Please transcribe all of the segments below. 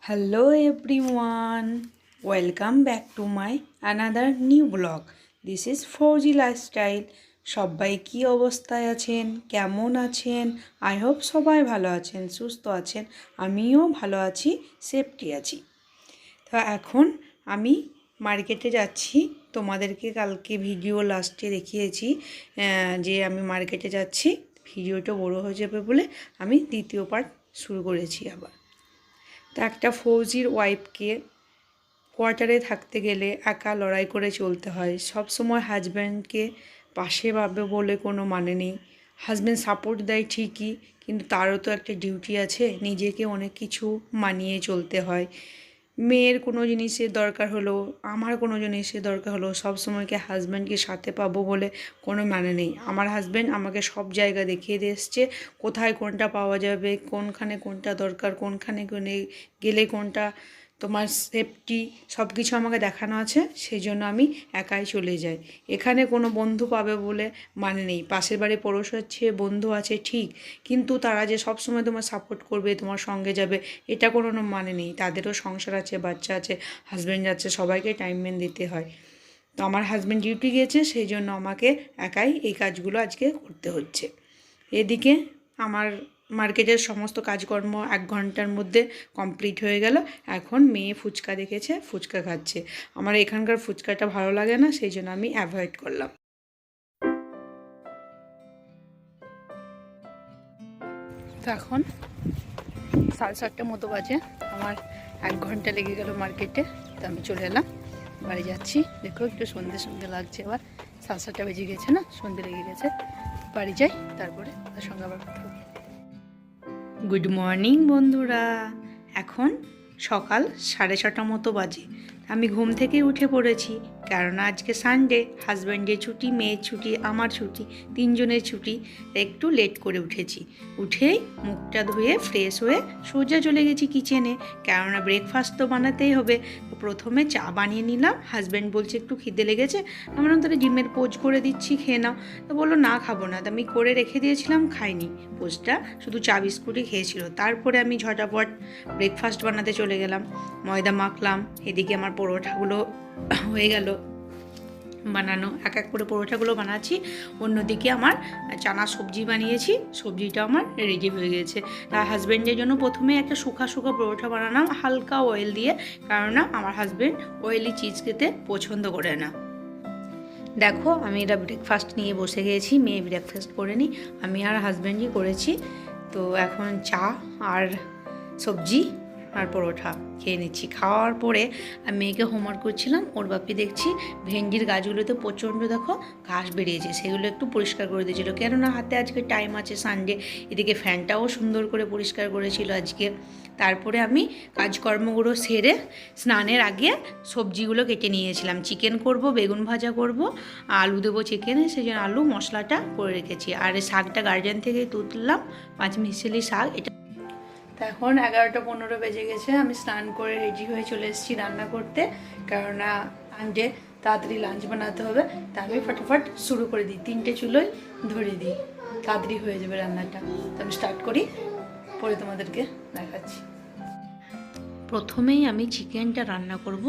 Hello everyone, welcome back to my another new vlog. This is 4G Lifestyle. সবাই কি অবস্থায় আছেন, কেমন আছেন? আই হোপ সবাই ভালো আছেন, সুস্থ আছেন। আমিও ভালো আছি, সেফটি আছি। তো এখন আমি মার্কেটে যাচ্ছি। তোমাদেরকে কালকে ভিডিও লাস্টে দেখিয়েছি যে আমি মার্কেটে যাচ্ছি। ভিডিওটা বড় হয়ে যাবে বলে আমি দ্বিতীয় পার্ট শুরু করেছি আবার। তো একটা ফৌজির ওয়াইফকে কোয়ার্টারে থাকতে গেলে একা লড়াই করে চলতে হয়। সব সময় হাজব্যান্ডকে পাশে পাবে বলে কোনো মানে নেই। হাজব্যান্ড সাপোর্ট দেয় ঠিকই, কিন্তু তারও তো একটা ডিউটি আছে, নিজেকে অনেক কিছু মানিয়ে চলতে হয়। মেয়ের কোনো জিনিসের দরকার হলো, আমার কোনো জিনিসের দরকার হলো, সব সময়কে হাজব্যান্ডকে সাথে পাবো বলে কোনো মানে নেই। আমার হাজব্যান্ড আমাকে সব জায়গা দেখিয়ে দিয়ে এসছে, কোথায় কোনটা পাওয়া যাবে, কোনখানে কোনটা দরকার, কোনখানে গেলে কোনটা তোমার সেফটি, সব কিছু আমাকে দেখানো আছে। সেই জন্য আমি একাই চলে যাই। এখানে কোনো বন্ধু পাবে বলে মানে নেই। পাশের বাড়ি পড়োশ আছে, বন্ধু আছে ঠিক, কিন্তু তারা যে সব সময় তোমার সাপোর্ট করবে, তোমার সঙ্গে যাবে, এটা কোনো মানে নেই। তাদেরও সংসার আছে, বাচ্চা আছে, হাজব্যান্ড আছে, সবাইকে টাইম দিতে হয়। তো আমার হাজব্যান্ড ডিউটি গিয়েছে, সেই জন্য আমাকে একাই এই কাজগুলো আজকে করতে হচ্ছে। এদিকে আমার মার্কেটের সমস্ত কাজকর্ম 1 ঘন্টার মধ্যে কমপ্লিট হয়ে গেল। এখন মেয়ে ফুচকা দেখেছে, ফুচকা খাচ্ছে। আমার এখানকার ফুচকাটা ভালো লাগে না, সেই জন্য আমি অ্যাভয়েড করলাম। তো এখন 7:30টার মতো বাজে। আমার 1 ঘন্টা লেগে গেল মার্কেটে। তো আমি চলে এলাম, বাড়ি যাচ্ছি। দেখো একটু সন্ধে সন্ধে লাগছে, আবার 7:30 বেজে গেছে না, সন্ধে লেগে গেছে। বাড়ি যাই, তারপরে তার সঙ্গে আবার কথা হবে। গুড মর্নিং বন্ধুরা। এখন সকাল 6:30 মতো বাজে। আমি ঘুম থেকে উঠে পড়েছি, কেননা আজকে সানডে। হাজব্যান্ডের ছুটি, মেয়ের ছুটি, আমার ছুটি, 3 জনের ছুটি। একটু লেট করে উঠেছি। উঠেই মুখটা ধুয়ে ফ্রেশ হয়ে সোজা চলে গেছি কিচেনে, কেননা ব্রেকফাস্ট তো বানাতেই হবে। প্রথমে চা বানিয়ে নিলাম। হাজব্যান্ড বলছে একটু খিদে লেগেছে। আমরা তাহলে ডিমের পোচ করে দিচ্ছি, খেয়ে নাও। তো বললো না খাবো না। তো আমি করে রেখে দিয়েছিলাম, খাইনি পোচটা, শুধু চা বিস্কুটই খেয়েছিল। তারপরে আমি ঝটাপট ব্রেকফাস্ট বানাতে চলে গেলাম। ময়দা মাখলাম। এদিকে আমার পরোটাগুলো হয়ে গেল বানানো। এক এক করে পরোটাগুলো বানাচ্ছি। অন্যদিকে আমার চানা সবজি বানিয়েছি, সবজিটা আমার রেডি হয়ে গেছে। তার হাজব্যান্ডের জন্য প্রথমে একটা শুকা পরোটা বানালাম হালকা অয়েল দিয়ে, কেননা আমার হাজব্যান্ড অয়েলি চিজ খেতে পছন্দ করে না। দেখো আমি এটা ব্রেকফাস্ট নিয়ে বসে গিয়েছি। মেয়ে ব্রেকফাস্ট করে নি, আমি আর হাজব্যান্ডই করেছি। তো এখন চা আর সবজি আর পরোটা খেয়ে নিচ্ছি। খাওয়ার পরে আমি মেয়েকে হোমওয়ার্ক করছিলাম। ওর বাপি দেখছি ভেন্ডির গাছগুলোতে প্রচণ্ড দেখো ঘাস বেরিয়েছে, সেগুলো একটু পরিষ্কার করে দিয়েছিল, কেননা হাতে আজকে টাইম আছে, সানডে। এদিকে ফ্যানটাও সুন্দর করে পরিষ্কার করেছিল আজকে। তারপরে আমি কাজকর্মগুলো সেরে স্নানের আগে সবজিগুলো কেটে নিয়েছিলাম। চিকেন করব, বেগুন ভাজা করব, আলু দেবো চিকেনে, সেই জন্য আলু মশলাটা করে রেখেছি। আর এই শাকটা গার্ডেন থেকে তুললাম, 5 মিশালি শাক। এটা তো এখন 11:15 বেজে গেছে। আমি স্নান করে রেডি হয়ে চলে এসেছি রান্না করতে, কেননা সানডে তাড়াতাড়ি লাঞ্চ বানাতে হবে। তা আমি ফটাফট শুরু করে দিই, 3টে চুলোয় ধরে দিই, তাড়াতাড়ি হয়ে যাবে রান্নাটা। তো আমি স্টার্ট করি, পরে তোমাদেরকে দেখাচ্ছি। প্রথমেই আমি চিকেনটা রান্না করব,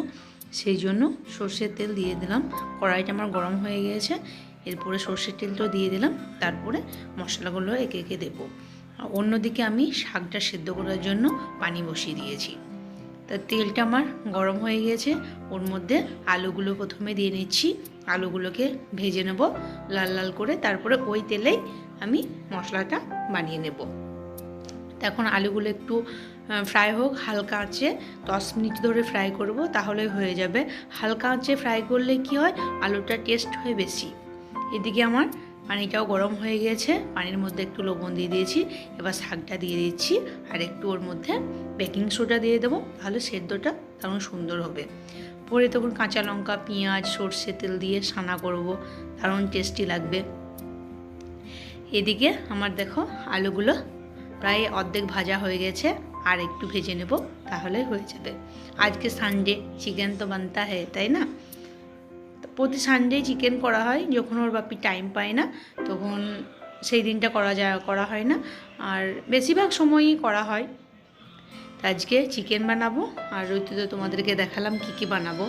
সেই জন্য সর্ষের তেল দিয়ে দিলাম। কড়াইটা আমার গরম হয়ে গিয়েছে। এরপরে সর্ষের তেলটাও দিয়ে দিলাম, তারপরে মশলাগুলো একে একে দেবো। অন্যদিকে আমি শাকটা সেদ্ধ করার জন্য পানি বসিয়ে দিয়েছি। তা তেলটা আমার গরম হয়ে গিয়েছে, ওর মধ্যে আলুগুলো প্রথমে দিয়ে নিচ্ছি। আলুগুলোকে ভেজে নেব লাল লাল করে, তারপরে ওই তেলেই আমি মশলাটা বানিয়ে নেব। এখন আলুগুলো একটু ফ্রাই হোক হালকা আঁচে, 10 মিনিট ধরে ফ্রাই করব, তাহলে হয়ে যাবে। হালকা আঁচে ফ্রাই করলে কি হয়, আলুটা টেস্ট হয় বেশি। এদিকে আমার পানিটাও গরম হয়ে গিয়েছে, পানির মধ্যে একটু লবণ দিয়ে দিয়েছি। এবার শাকটা দিয়ে দিচ্ছি, আর একটু ওর মধ্যে বেকিং সোডা দিয়ে দেবো, তাহলে সেদ্ধটা তেমন সুন্দর হবে। পরে তখন কাঁচা লঙ্কা, পেঁয়াজ, সর্ষে তেল দিয়ে সানা করব, দারুণ টেস্টি লাগবে। এদিকে আমার দেখো আলুগুলো প্রায় অর্ধেক ভাজা হয়ে গেছে, আর একটু ভেজে নেব, তাহলে হয়ে যাবে। আজকে সানডে, চিকেন তো বানতা হয়, তাই না? প্রতি সানডে চিকেন করা হয়, যখন ওর বাপি টাইম পায় না তখন সেই দিনটা করা হয় না, আর বেশিরভাগ সময়ই করা হয়। তো আজকে চিকেন বানাবো, আর ওইতে তো তোমাদেরকে দেখালাম কি বানাবো।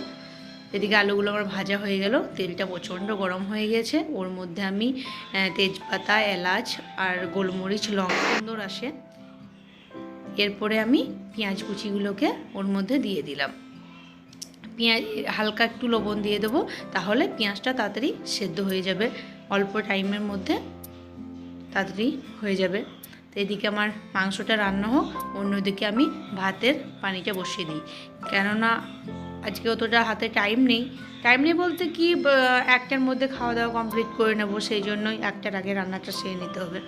এদিকে আলুগুলো আমার ভাজা হয়ে গেল, তেলটা প্রচণ্ড গরম হয়ে গেছে। ওর মধ্যে আমি তেজপাতা, এলাচ আর গোলমরিচ, লঙ্কা সুন্দর আসে। এরপরে আমি পেঁয়াজ কুচিগুলোকে ওর মধ্যে দিয়ে দিলাম। পেঁয়াজ হালকা একটু লবণ দিয়ে দেবো, তাহলে পেঁয়াজটা তাড়াতাড়ি সেদ্ধ হয়ে যাবে, অল্প টাইমের মধ্যে তাড়াতাড়ি হয়ে যাবে। তো এদিকে আমার মাংসটা রান্না হোক, অন্যদিকে আমি ভাতের পানিটা বসিয়ে দিই। কেননা আজকে অতটা হাতে টাইম নেই বলতে কি, একটার মধ্যে খাওয়া দাওয়া কমপ্লিট করে নেবো, সেই জন্যই একটার আগে রান্নাটা সেরে নিতে হবে।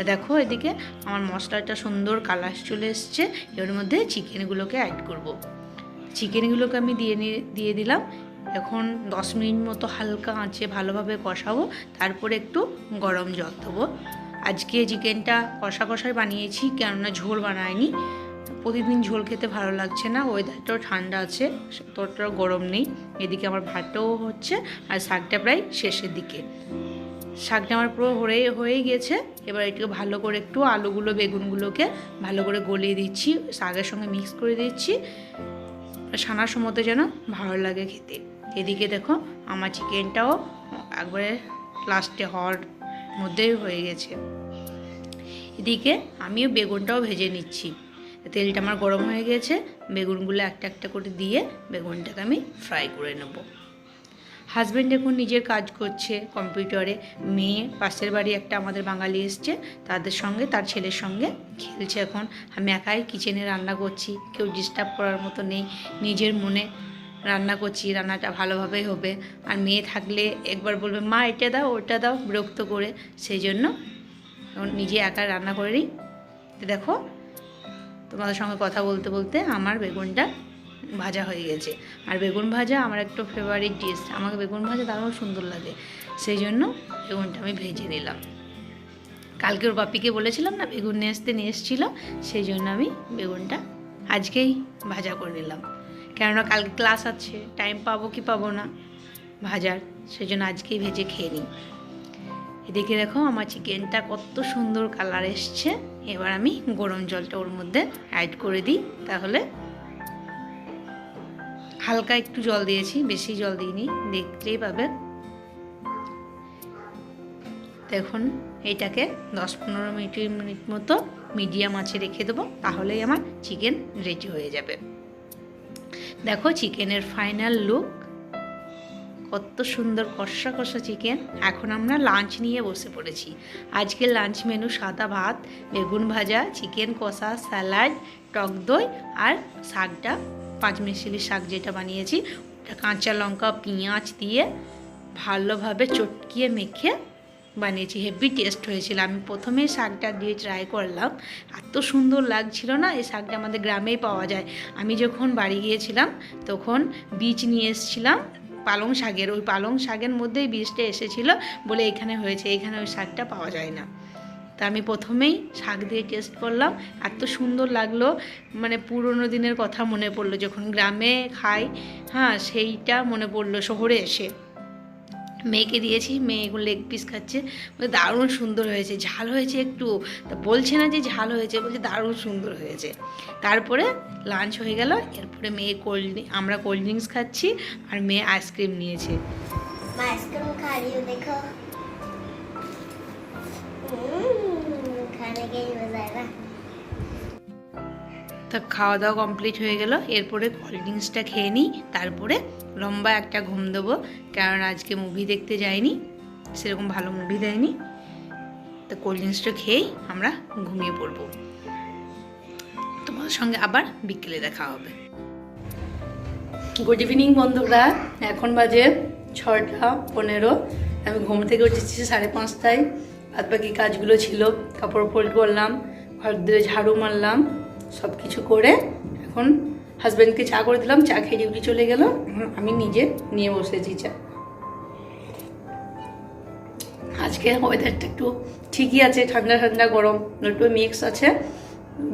দেখো এদিকে আমার মশলাটা সুন্দর কালার চলে এসছে। এর মধ্যে চিকেনগুলোকে অ্যাড করব। চিকেনগুলোকে আমি দিয়ে দিলাম। এখন 10 মিনিট মতো হালকা আঁচে ভালোভাবে কষাবো, তারপরে একটু গরম জল দেবো। আজকে চিকেনটা কষাই বানিয়েছি, কেননা ঝোল বানায়নি। প্রতিদিন ঝোল খেতে ভালো লাগছে না, ওয়েদারটাও ঠান্ডা আছে, ততটাও গরম নেই। এদিকে আমার ভাতটাও হচ্ছে, আর শাকটা প্রায় শেষের দিকে। শাকটা আমার পুরো হয়ে গেছে। এবার এটাকে ভালো করে একটু আলুগুলো বেগুনগুলোকে ভালো করে গলিয়ে দিচ্ছি, শাকের সঙ্গে মিক্স করে দিচ্ছি, ছানার সময়তে যেন ভালো লাগে খেতে। এদিকে দেখো আমার চিকেনটাও একবারে লাস্টে হওয়ার মধ্যেই হয়ে গেছে। এদিকে আমিও বেগুনটাও ভেজে নিচ্ছি। তেলটা আমার গরম হয়ে গেছে, বেগুনগুলো একটা একটা করে দিয়ে বেগুনটাকে আমি ফ্রাই করে নেব। হাজব্যান্ড এখন নিজের কাজ করছে কম্পিউটারে, মেয়ে পাশের বাড়ি একটা আমাদের বাঙালি এসছে, তাদের সঙ্গে তার ছেলের সঙ্গে খেলছে। এখন আমি একাই কিচেনে রান্না করছি, কেউ ডিস্টার্ব করার মতো নেই, নিজের মনে রান্না করছি, রান্নাটা ভালোভাবেই হবে। আর মেয়ে থাকলে একবার বলবে মা এটা দাও ওটা দাও, বিরক্ত করে, সেই জন্য এখন নিজে একা রান্না করে নিই। দেখো তোমাদের সঙ্গে কথা বলতে বলতে আমার বেগুনটা ভাজা হয়ে গেছে। আর বেগুন ভাজা আমার একটা ফেভারিট ডিশ, আমাকে বেগুন ভাজা দারুণ সুন্দর লাগে, সেই জন্য বেগুনটা আমি ভেজে নিলাম। কালকে ওর বাপিকে বলেছিলাম না বেগুন নিয়ে এসেছিলো, সেই জন্য আমি বেগুনটা আজকেই ভাজা করে নিলাম। কেননা কালকে ক্লাস আছে, টাইম পাবো কি পাবো না ভাজার, সেই জন্য আজকেই ভেজে খেয়ে নিই। এদিকে দেখো আমার চিকেনটা কত সুন্দর কালার এসছে। এবার আমি গরম জলটা ওর মধ্যে অ্যাড করে দিই, তাহলে হালকা একটু জল দিয়েছি, বেশি জল দিইনি, দেখতেই পাবে। দেখুন এটাকে 10-15 মিনিট মতো মিডিয়াম আঁচে রেখে দেবো, তাহলেই আমার চিকেন রেডি হয়ে যাবে। দেখো চিকেনের ফাইনাল লুক, কত সুন্দর কষা কষা চিকেন। এখন আমরা লাঞ্চ নিয়ে বসে পড়েছি। আজকের লাঞ্চ মেনু সাদা ভাত, বেগুন ভাজা, চিকেন কষা, স্যালাড, টক দই আর শাকটা 5 মিশালি শাক যেটা বানিয়েছি, ওটা কাঁচা লঙ্কা পেঁয়াজ দিয়ে ভালোভাবে চটকিয়ে মেখে বানিয়েছি। হেভি টেস্ট হয়েছিল। আমি প্রথমেই শাকটা দিয়ে ট্রাই করলাম, এত সুন্দর লাগছিল না। এই শাকটা আমাদের গ্রামেই পাওয়া যায়। আমি যখন বাড়ি গিয়েছিলাম তখন বীজ নিয়ে এসেছিলাম পালং শাকের, ওই পালং শাকের মধ্যেই বীজটা এসেছিল বলে এখানে হয়েছে, এখানে ওই শাকটা পাওয়া যায় না। তা আমি প্রথমেই শাক দিয়ে টেস্ট করলাম, এত সুন্দর লাগলো, মানে পুরনো দিনের কথা মনে পড়লো, যখন গ্রামে খাই, হ্যাঁ সেইটা মনে পড়লো শহরে এসে। মেয়েকে দিয়েছি, মেয়ে এগুলো লেগ পিস খাচ্ছে, বলে দারুণ সুন্দর হয়েছে, ঝাল হয়েছে একটু, তা বলছে না যে ঝাল হয়েছে, বলছে দারুণ সুন্দর হয়েছে। তারপরে লাঞ্চ হয়ে গেল, এরপরে মেয়ে আমরা কোল্ড ড্রিঙ্কস খাচ্ছি, আর মেয়ে আইসক্রিম নিয়েছে। आइसक्रीम खा रही हूँ देखो, खाने के ही मजा है ना। তা খাওয়া দাওয়া কমপ্লিট হয়ে গেল, এরপরে কোল্ড ড্রিঙ্কসটা খেয়ে নিই, তারপরে লম্বা একটা ঘুম দেবো, কারণ আজকে মুভি দেখতে যাইনি, সেরকম ভালো মুভি দেয়নি। তো কোল্ড ড্রিঙ্কসটা খেয়েই আমরা ঘুমিয়ে পড়বো। তোমার সঙ্গে আবার বিকেলে দেখা হবে। গুড ইভিনিং বন্ধুরা, এখন বাজে 6:15। আমি ঘুম থেকে উঠেছি 5:30টায়। বাদ বাকি কাজগুলো ছিল, কাপড় ফোল্ড করলাম, ঘর ধরে ঝাড়ু মারলাম, সব কিছু করে এখন হাজব্যান্ডকে চা করে দিলাম, চা খেয়ে ডিউটি চলে গেল। এখন আমি নিজে নিয়ে বসেছি চা। আজকে ওয়েদারটা একটু ঠিকই আছে, ঠান্ডা ঠান্ডা গরম একটু মিক্স আছে,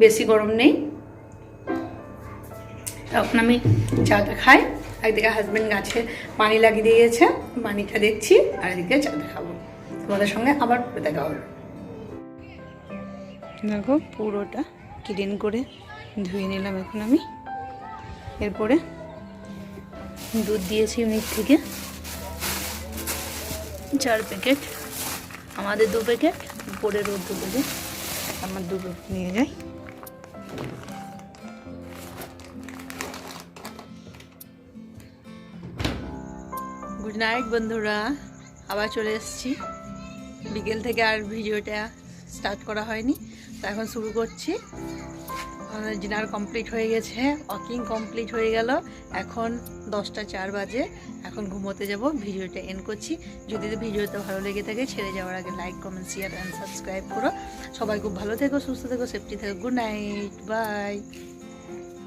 বেশি গরম নেই। তখন আমি চাটা খাই, একদিকে হাজব্যান্ড গাছে পানি লাগিয়ে দিয়েছে, পানিটা দেখছি, আর এদিকে চাটা খাবো। তোমাদের সঙ্গে আবার দেখা হলো। দেখো পুরোটা ক্লিন করে ধুয়ে নিলাম এখন আমি। এরপরে দুধ দিয়েছি ইউনিট থেকে 4 প্যাকেট, আমাদের 2 প্যাকেট, উপরে রোদ 2 প্যাকেট, আমার 2 প্যাকেট নিয়ে যাই। গুড নাইট বন্ধুরা, আবার চলে এসেছি। বিকেল থেকে আর ভিডিওটা স্টার্ট করা হয়নি, তো এখন শুরু করছি। ডিনার কমপ্লিট হয়ে গেছে, ওয়াকিং কমপ্লিট হয়ে গেল। এখন 10টা 4 বাজে, এখন ঘুমোতে যাব। ভিডিওটা এন্ড করছি। যদি ভিডিওটা ভালো লেগে থাকে, ছেড়ে যাওয়ার আগে like, comment, share and subscribe করো। সবাই খুব ভালো থেকো, সুস্থ থেকো, সেফটি থেকো। Good night, by.